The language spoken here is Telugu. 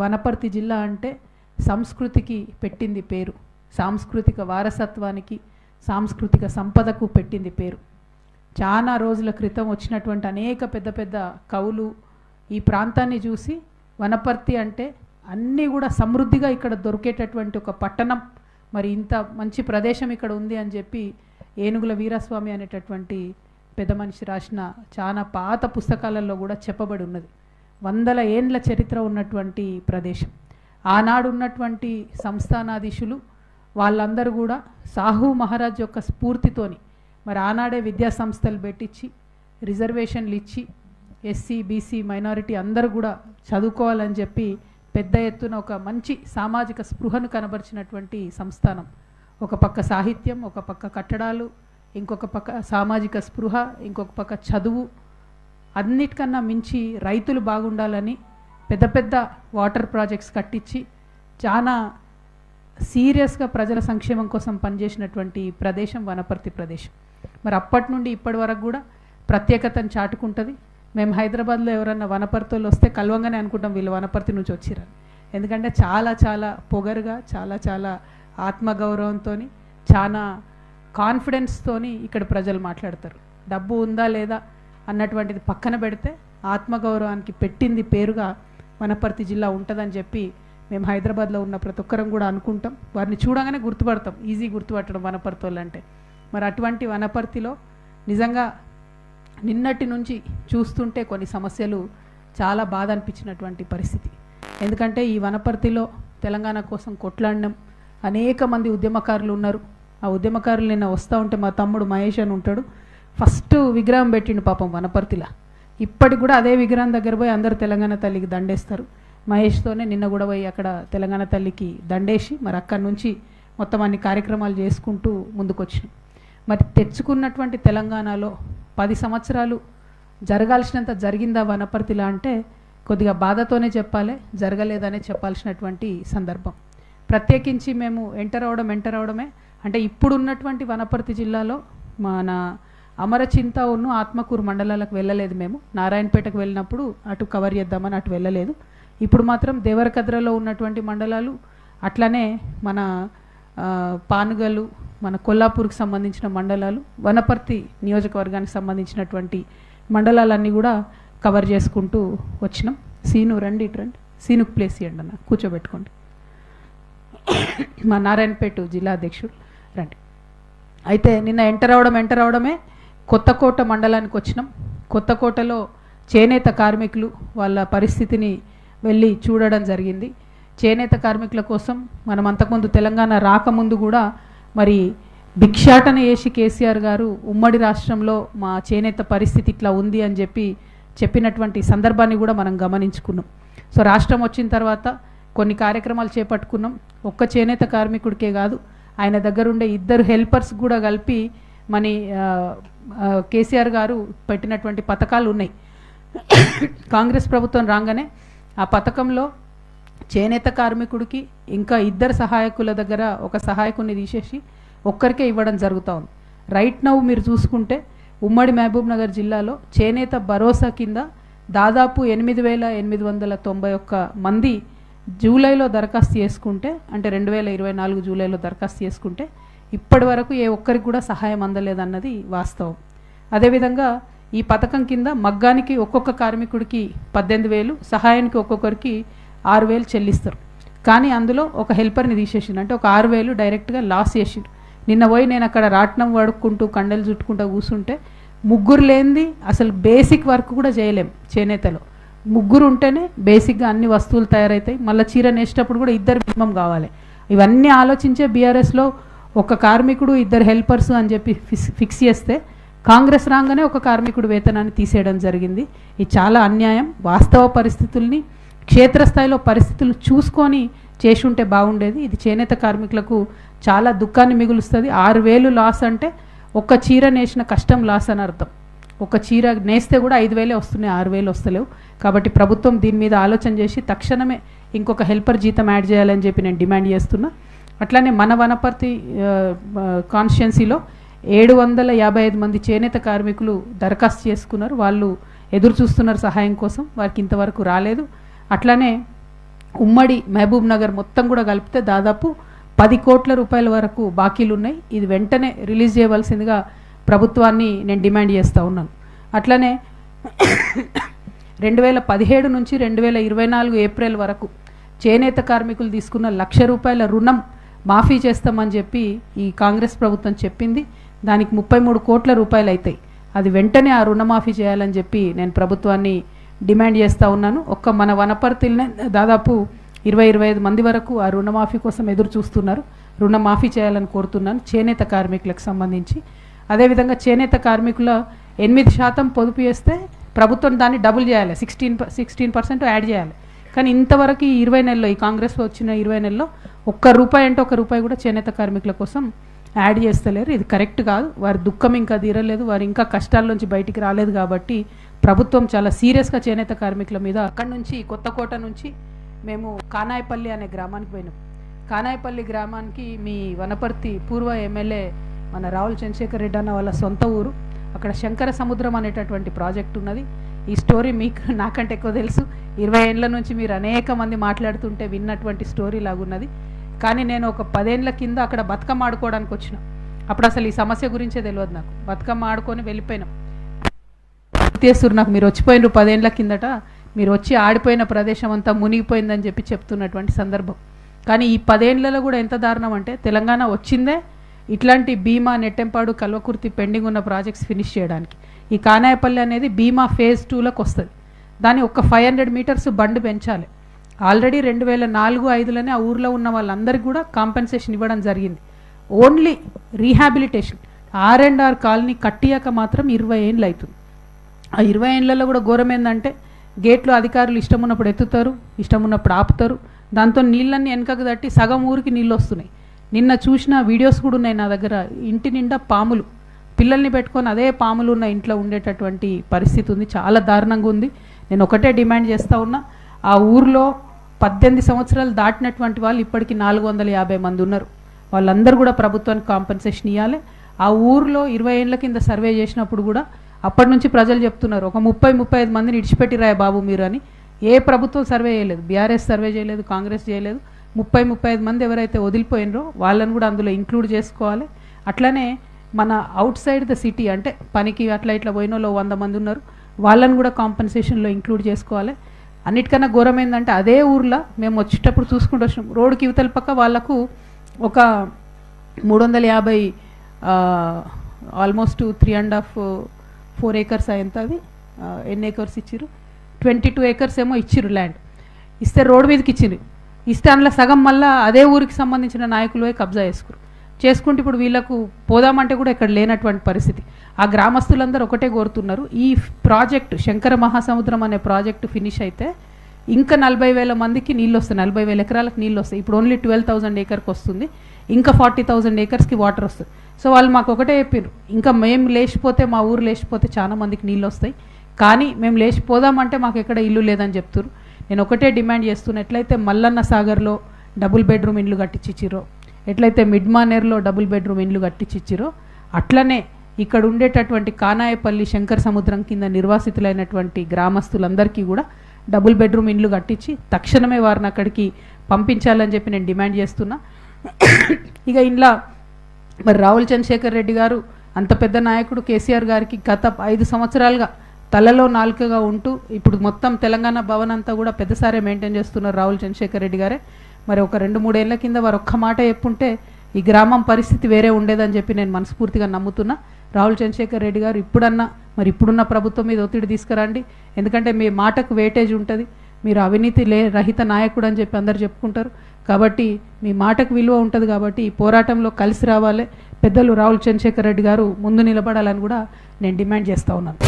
వనపర్తి జిల్లా అంటే సంస్కృతికి పెట్టింది పేరు, సాంస్కృతిక వారసత్వానికి సాంస్కృతిక సంపదకు పెట్టింది పేరు. చాలా రోజుల క్రితం వచ్చినటువంటి అనేక పెద్ద పెద్ద కవులు ఈ ప్రాంతాన్ని చూసి వనపర్తి అంటే అన్నీ కూడా సమృద్ధిగా ఇక్కడ దొరికేటటువంటి ఒక పట్టణం, మరి ఇంత మంచి ప్రదేశం ఇక్కడ ఉంది అని చెప్పి ఏనుగుల వీరస్వామి అనేటటువంటి పెద్ద మనిషి రాసిన చాలా పాత పుస్తకాలలో కూడా చెప్పబడి ఉన్నది. 100 ఏండ్ల చరిత్ర ఉన్నటువంటి ప్రదేశం. ఆనాడు ఉన్నటువంటి సంస్థానాధీశులు వాళ్ళందరూ కూడా సాహు మహారాజ్ యొక్క స్ఫూర్తితోని మరి ఆనాడే విద్యా సంస్థలు పెట్టించి రిజర్వేషన్లు ఇచ్చి ఎస్సీ బీసీ మైనారిటీ అందరూ కూడా చదువుకోవాలని చెప్పి పెద్ద ఎత్తున ఒక మంచి సామాజిక స్పృహను కనబరిచినటువంటి సంస్థానం. ఒక పక్క సాహిత్యం, ఒక పక్క కట్టడాలు, ఇంకొక పక్క సామాజిక స్పృహ, ఇంకొక పక్క చదువు, అన్నిటికన్నా మించి రైతులు బాగుండాలని పెద్ద పెద్ద వాటర్ ప్రాజెక్ట్స్ కట్టించి చాలా సీరియస్గా ప్రజల సంక్షేమం కోసం పనిచేసినటువంటి ప్రదేశం వనపర్తి ప్రదేశం. మరి అప్పటి నుండి ఇప్పటి వరకు కూడా ప్రత్యేకతను చాటుకుంటుంది. మేము హైదరాబాద్లో ఎవరన్నా వనపర్తిలో వస్తే కలవంగానే అనుకుంటాం వీళ్ళు వనపర్తి నుంచి వచ్చిరని. ఎందుకంటే చాలా చాలా పొగరుగా, చాలా చాలా ఆత్మగౌరవంతో, చాలా కాన్ఫిడెన్స్తోని ఇక్కడ ప్రజలు మాట్లాడతారు. డబ్బు ఉందా లేదా అన్నటువంటిది పక్కన పెడితే ఆత్మగౌరవానికి పెట్టింది పేరుగా వనపర్తి జిల్లా ఉంటుందని చెప్పి మేము హైదరాబాద్లో ఉన్న ప్రతి ఒక్కరం కూడా అనుకుంటాం. వారిని చూడగానే గుర్తుపడతాం, ఈజీ గుర్తుపట్టడం వనపర్తి వాళ్ళు అంటే. మరి అటువంటి వనపర్తిలో నిజంగా నిన్నటి నుంచి చూస్తుంటే కొన్ని సమస్యలు చాలా బాధ అనిపించినటువంటి పరిస్థితి. ఎందుకంటే ఈ వనపర్తిలో తెలంగాణ కోసం కొట్లాడినాం, అనేక మంది ఉద్యమకారులు ఉన్నారు. ఆ ఉద్యమకారులు నిన్న వస్తూ ఉంటే మా తమ్ముడు మహేష్ అని ఉంటాడు, ఫస్ట్ విగ్రహం పెట్టిండు పాపం వనపర్తిలో. ఇప్పటికి కూడా అదే విగ్రహం దగ్గర పోయి అందరూ తెలంగాణ తల్లికి దండేస్తారు. మహేష్తోనే నిన్న కూడా పోయి అక్కడ తెలంగాణ తల్లికి దండేసి మరి అక్కడి నుంచి మొత్తం అన్ని కార్యక్రమాలు చేసుకుంటూ ముందుకొచ్చినాం. మరి తెచ్చుకున్నటువంటి తెలంగాణలో 10 సంవత్సరాలు జరగాల్సినంత జరిగిందా వనపర్తిలా అంటే కొద్దిగా బాధతోనే చెప్పాలి, జరగలేదనే చెప్పాల్సినటువంటి సందర్భం. ప్రత్యేకించి మేము ఎంటర్ అవడమే అంటే ఇప్పుడున్నటువంటి వనపర్తి జిల్లాలో మన అమరచింతను ఆత్మకూరు మండలాలకు వెళ్ళలేదు. మేము నారాయణపేటకు వెళ్ళినప్పుడు అటు కవర్ చేద్దామని అటు వెళ్ళలేదు. ఇప్పుడు మాత్రం దేవరకద్రలో ఉన్నటువంటి మండలాలు, అట్లనే మన పానుగలు, మన కొల్లాపూర్కి సంబంధించిన మండలాలు, వనపర్తి నియోజకవర్గానికి సంబంధించినటువంటి మండలాలన్నీ కూడా కవర్ చేసుకుంటూ వచ్చినాం. సీను రండి, ఇటు రండి, సీనుకు ప్లేస్ ఇవ్వండి అన్న, కూర్చోబెట్టుకోండి. మా నారాయణపేట జిల్లా అధ్యక్షుడు రండి. అయితే నిన్న ఎంటర్ అవడమే కొత్తకోట మండలానికి వచ్చినాం. కొత్తకోటలో చేనేత కార్మికులు వాళ్ళ పరిస్థితిని వెళ్ళి చూడడం జరిగింది. చేనేత కార్మికుల కోసం మనం అంతకుముందు తెలంగాణ రాకముందు కూడా మరి భిక్షాటన చేసి కేసీఆర్ గారు ఉమ్మడి రాష్ట్రంలో మా చేనేత పరిస్థితి ఇట్లా ఉంది అని చెప్పినటువంటి సందర్భాన్ని కూడా మనం గమనించుకున్నాం. సో రాష్ట్రం వచ్చిన తర్వాత కొన్ని కార్యక్రమాలు చేపట్టుకున్నాం. ఒక్క చేనేత కార్మికుడికే కాదు, ఆయన దగ్గర ఉండే 2 హెల్పర్స్ కూడా కలిపి మన కేసీఆర్ గారు పెట్టినటువంటి పథకాలు ఉన్నాయి. కాంగ్రెస్ ప్రభుత్వం రాగానే ఆ పథకంలో చేనేత కార్మికుడికి ఇంకా 2 సహాయకుల దగ్గర ఒక సహాయకుడిని తీసేసి ఒక్కరికే ఇవ్వడం జరుగుతూ ఉంది. రైట్ నౌ మీరు చూసుకుంటే ఉమ్మడి మహబూబ్ నగర్ జిల్లాలో చేనేత భరోసా కింద దాదాపు 8,891 మంది జూలైలో దరఖాస్తు చేసుకుంటే, అంటే 2024 జూలైలో దరఖాస్తు చేసుకుంటే ఇప్పటి వరకు ఏ ఒక్కరికి కూడా సహాయం అందలేదన్నది వాస్తవం. అదేవిధంగా ఈ పథకం కింద మగ్గానికి ఒక్కొక్క కార్మికుడికి 18,000, సహాయానికి ఒక్కొక్కరికి 6,000 చెల్లిస్తారు. కానీ అందులో ఒక హెల్పర్ని తీసేసిండు, అంటే ఒక 6,000 డైరెక్ట్గా లాస్ చేసిండు. నిన్న పోయి నేను అక్కడ రాట్నం వడుక్కుంటూ కండలు చుట్టుకుంటూ కూర్చుంటే 3 లేనిది అసలు బేసిక్ వర్క్ కూడా చేయలేం. చేనేతలో 3 ఉంటేనే బేసిక్గా అన్ని వస్తువులు తయారవుతాయి. మళ్ళీ చీర నేసేటప్పుడు కూడా 2 మినిమం కావాలి. ఇవన్నీ ఆలోచించే బీఆర్ఎస్లో ఒక కార్మికుడు 2 హెల్పర్స్ అని చెప్పి ఫిక్స్ చేస్తే కాంగ్రెస్ రాగానే ఒక కార్మికుడు వేతనాన్ని తీసేయడం జరిగింది. ఇది చాలా అన్యాయం. వాస్తవ పరిస్థితుల్ని, క్షేత్రస్థాయిలో పరిస్థితులు చూసుకొని చేసి ఉంటే బాగుండేది. ఇది చేనేత కార్మికులకు చాలా దుఃఖాన్ని మిగులుస్తుంది. 6,000 లాస్ అంటే ఒక్క చీర నేసిన కష్టం లాస్ అని అర్థం. ఒక చీర నేస్తే కూడా 5,000 వస్తున్నాయి, 6,000 వస్తలేవు. కాబట్టి ప్రభుత్వం దీని మీద ఆలోచన చేసి తక్షణమే ఇంకొక హెల్పర్ జీతం యాడ్ చేయాలని చెప్పి నేను డిమాండ్ చేస్తున్నా. అట్లానే మన వనపర్తి కాన్స్టిట్యున్సీలో 755 మంది చేనేత కార్మికులు దరఖాస్తు చేసుకున్నారు. వాళ్ళు ఎదురు చూస్తున్నారు సహాయం కోసం, వారికి ఇంతవరకు రాలేదు. అట్లానే ఉమ్మడి మహబూబ్ నగర్ మొత్తం కూడా కలిపితే దాదాపు 10 కోట్ల రూపాయల వరకు బాకీలు ఉన్నాయి. ఇది వెంటనే రిలీజ్ చేయవలసిందిగా ప్రభుత్వాన్ని నేను డిమాండ్ చేస్తూ ఉన్నాను. అట్లనే 2017 నుంచి 2024 ఏప్రిల్ వరకు చేనేత కార్మికులు తీసుకున్న ₹1,00,000 రుణం మాఫీ చేస్తామని చెప్పి ఈ కాంగ్రెస్ ప్రభుత్వం చెప్పింది. దానికి 33 కోట్ల రూపాయలు అవుతాయి. అది వెంటనే ఆ రుణమాఫీ చేయాలని చెప్పి నేను ప్రభుత్వాన్ని డిమాండ్ చేస్తూ ఉన్నాను. ఒక్క మన వనపర్తిలోనే దాదాపు 20-25 మంది వరకు ఆ రుణమాఫీ కోసం ఎదురు చూస్తున్నారు. రుణమాఫీ చేయాలని కోరుతున్నాను చేనేత కార్మికులకు సంబంధించి. అదేవిధంగా చేనేత కార్మికుల 8% పొదుపు చేస్తే ప్రభుత్వం దాన్ని డబుల్ చేయాలి, 16% యాడ్ చేయాలి. కానీ ఇంతవరకు ఈ 20 నెలల్లో, ఈ కాంగ్రెస్ వచ్చిన 20 నెలల్లో ₹1 అంటే ₹1 కూడా చేనేత కార్మికుల కోసం యాడ్ చేస్తలేరు. ఇది కరెక్ట్ కాదు. వారి దుఃఖం ఇంకా తీరలేదు, వారు ఇంకా కష్టాల్లోంచి బయటికి రాలేదు. కాబట్టి ప్రభుత్వం చాలా సీరియస్గా చేనేత కార్మికుల మీద. అక్కడి నుంచి కొత్తకోట నుంచి మేము కానాయపల్లి అనే గ్రామానికి పోయినాం. కానాయపల్లి గ్రామానికి మీ వనపర్తి పూర్వ ఎమ్మెల్యే మన రావుల చంద్రశేఖర్ రెడ్డి అన్న వాళ్ళ సొంత ఊరు. అక్కడ శంకర సముద్రం అనేటటువంటి ప్రాజెక్ట్ ఉన్నది. ఈ స్టోరీ మీకు నాకంటే ఎక్కువ తెలుసు. 20 ఏళ్ళ నుంచి మీరు అనేక మంది మాట్లాడుతుంటే విన్నటువంటి స్టోరీ లాగున్నది. కానీ నేను ఒక 10 ఏళ్ళ కింద అక్కడ బతుకమ్మ ఆడుకోవడానికి వచ్చిన. అప్పుడు అసలు ఈ సమస్య గురించే తెలియదు నాకు. బతుకమ్మ ఆడుకొని వెళ్ళిపోయినాం. చేస్తున్నారు నాకు, మీరు వచ్చిపోయినారు 10 ఏళ్ళ కిందట, మీరు వచ్చి ఆడిపోయిన ప్రదేశం అంతా మునిగిపోయిందని చెప్పి చెప్తున్నటువంటి సందర్భం. కానీ ఈ 10 ఏళ్లలో కూడా ఎంత దారుణం అంటే తెలంగాణ వచ్చిందే ఇట్లాంటి భీమా, నెట్టెంపాడు, కల్వకుర్తి పెండింగ్ ఉన్న ప్రాజెక్ట్స్ ఫినిష్ చేయడానికి. ఈ కానాయపల్లి అనేది భీమా ఫేజ్ 2లోకి వస్తుంది. దాన్ని ఒక 500 మీటర్స్ బండ్ పెంచాలి. ఆల్రెడీ 2004-05లోనే ఆ ఊర్లో ఉన్న వాళ్ళందరికీ కూడా కాంపెన్సేషన్ ఇవ్వడం జరిగింది. ఓన్లీ రీహాబిలిటేషన్ R&R కాలనీ కట్టియాక మాత్రం 20 ఏళ్ళు అవుతుంది. ఆ 20 ఏళ్లలో కూడా ఘోరం ఏంటంటే గేట్లు అధికారులు ఇష్టం ఉన్నప్పుడు ఎత్తుతారు, ఇష్టం ఉన్నప్పుడు ఆపుతారు. దాంతో నీళ్ళన్నీ వెనకకు తట్టి సగం ఊరికి నీళ్ళు వస్తున్నాయి. నిన్న చూసిన వీడియోస్ కూడా ఉన్నాయి నా దగ్గర. ఇంటి నిండా పాములు, పిల్లల్ని పెట్టుకొని అదే పాములు ఉన్న ఇంట్లో ఉండేటటువంటి పరిస్థితి ఉంది. చాలా దారుణంగా ఉంది. నేను ఒకటే డిమాండ్ చేస్తూ ఉన్నా, ఆ ఊర్లో 18 సంవత్సరాలు దాటినటువంటి వాళ్ళు ఇప్పటికీ 450 మంది ఉన్నారు. వాళ్ళందరూ కూడా ప్రభుత్వానికి కాంపెన్సేషన్ ఇవ్వాలి. ఆ ఊర్లో 20 ఏళ్ల కింద సర్వే చేసినప్పుడు కూడా అప్పటి నుంచి ప్రజలు చెప్తున్నారు, ఒక 30-35 మందిని ఇడిచిపెట్టిరాయ బాబు మీరు అని. ఏ ప్రభుత్వం సర్వే చేయలేదు, బీఆర్ఎస్ సర్వే చేయలేదు, కాంగ్రెస్ చేయలేదు. 30-35 మంది ఎవరైతే వదిలిపోయినరో వాళ్ళని కూడా అందులో ఇంక్లూడ్ చేసుకోవాలి. అట్లనే మన అవుట్ సైడ్ ద సిటీ అంటే పనికి అట్లా ఇట్లా పోయిన వాళ్ళు 100 మంది ఉన్నారు, వాళ్ళని కూడా కాంపెన్సేషన్లో ఇంక్లూడ్ చేసుకోవాలి. అన్నిటికన్నా ఘోరం ఏంటంటే అదే ఊర్లో మేము వచ్చేటప్పుడు చూసుకుంటూ వచ్చినాం, రోడ్డుకి ఇవతల పక్క వాళ్ళకు ఒక 350 ఆల్మోస్ట్ 3.5-4 ఏకర్స్ అయ్యేంత. అది ఎన్ని ఏకర్స్ ఇచ్చిర్రు? 22 ఏకర్స్ ఏమో ఇచ్చిర్రు ల్యాండ్. ఇస్తే రోడ్డు మీదకి ఇచ్చింది. ఇస్తే అందులో సగం మళ్ళీ అదే ఊరికి సంబంధించిన నాయకులు కబ్జా చేసుకుంటే ఇప్పుడు వీళ్ళకు పోదామంటే కూడా ఇక్కడ లేనటువంటి పరిస్థితి. ఆ గ్రామస్తులందరూ ఒకటే కోరుతున్నారు, ఈ ప్రాజెక్టు శంకర మహాసముద్రం అనే ప్రాజెక్టు ఫినిష్ అయితే ఇంకా 40,000 మందికి నీళ్ళు వస్తాయి, 40,000 ఎకరాలకు నీళ్ళు వస్తాయి. ఇప్పుడు ఓన్లీ 12,000 ఏకర్కి వస్తుంది, ఇంకా 40,000 ఏకర్స్కి వాటర్ వస్తుంది. సో వాళ్ళు మాకు ఒకటే చెప్పారు, ఇంకా మేము లేచిపోతే, మా ఊరు లేచిపోతే చాలా మందికి నీళ్ళు వస్తాయి, కానీ మేము లేచిపోదామంటే మాకు ఎక్కడ ఇల్లు లేదని చెప్తారు. నేను ఒకటే డిమాండ్ చేస్తున్నా, ఎట్లయితే మల్లన్న సాగర్లో డబుల్ బెడ్రూమ్ ఇండ్లు కట్టించిచ్చిరో, ఎట్లయితే మిడ్మానేర్లో డబుల్ బెడ్రూమ్ ఇండ్లు కట్టించిచ్చిరో, అట్లనే ఇక్కడ ఉండేటటువంటి కానాయపల్లి శంకర సముద్రం కింద నిర్వాసితులైనటువంటి గ్రామస్తులందరికీ కూడా డబుల్ బెడ్రూమ్ ఇండ్లు కట్టించి తక్షణమే వారిని అక్కడికి పంపించాలని చెప్పి నేను డిమాండ్ చేస్తున్నా. ఇక ఇంట్లో మరి రావుల చంద్రశేఖర్ రెడ్డి గారు అంత పెద్ద నాయకుడు కేసీఆర్ గారికి గత 5 సంవత్సరాలుగా తలలో నాలుకగా ఉంటూ ఇప్పుడు మొత్తం తెలంగాణ భవన్ అంతా కూడా పెద్దసారే మెయింటైన్ చేస్తున్నారు రావుల చంద్రశేఖర్ రెడ్డి గారే. మరి ఒక 2-3 ఏళ్ల కింద వారు ఒక్క మాట చెప్పుంటే ఈ గ్రామం పరిస్థితి వేరే ఉండేదని చెప్పి నేను మనస్ఫూర్తిగా నమ్ముతున్నా. రావుల చంద్రశేఖర్ రెడ్డి గారు ఇప్పుడన్నా మరి ఇప్పుడున్న ప్రభుత్వం మీద ఒత్తిడి తీసుకురండి, ఎందుకంటే మీ మాటకు వేటేజ్ ఉంటుంది, మీరు అవినీతి రహిత నాయకుడు అని చెప్పి అందరు చెప్పుకుంటారు. కాబట్టి మీ మాటకు విలువ ఉంటుంది. కాబట్టి ఈ పోరాటంలో కలిసి రావాలి, పెద్దలు రావుల చంద్రశేఖర్ రెడ్డి గారు ముందు నిలబడాలని కూడా నేను డిమాండ్ చేస్తూ ఉన్నాను.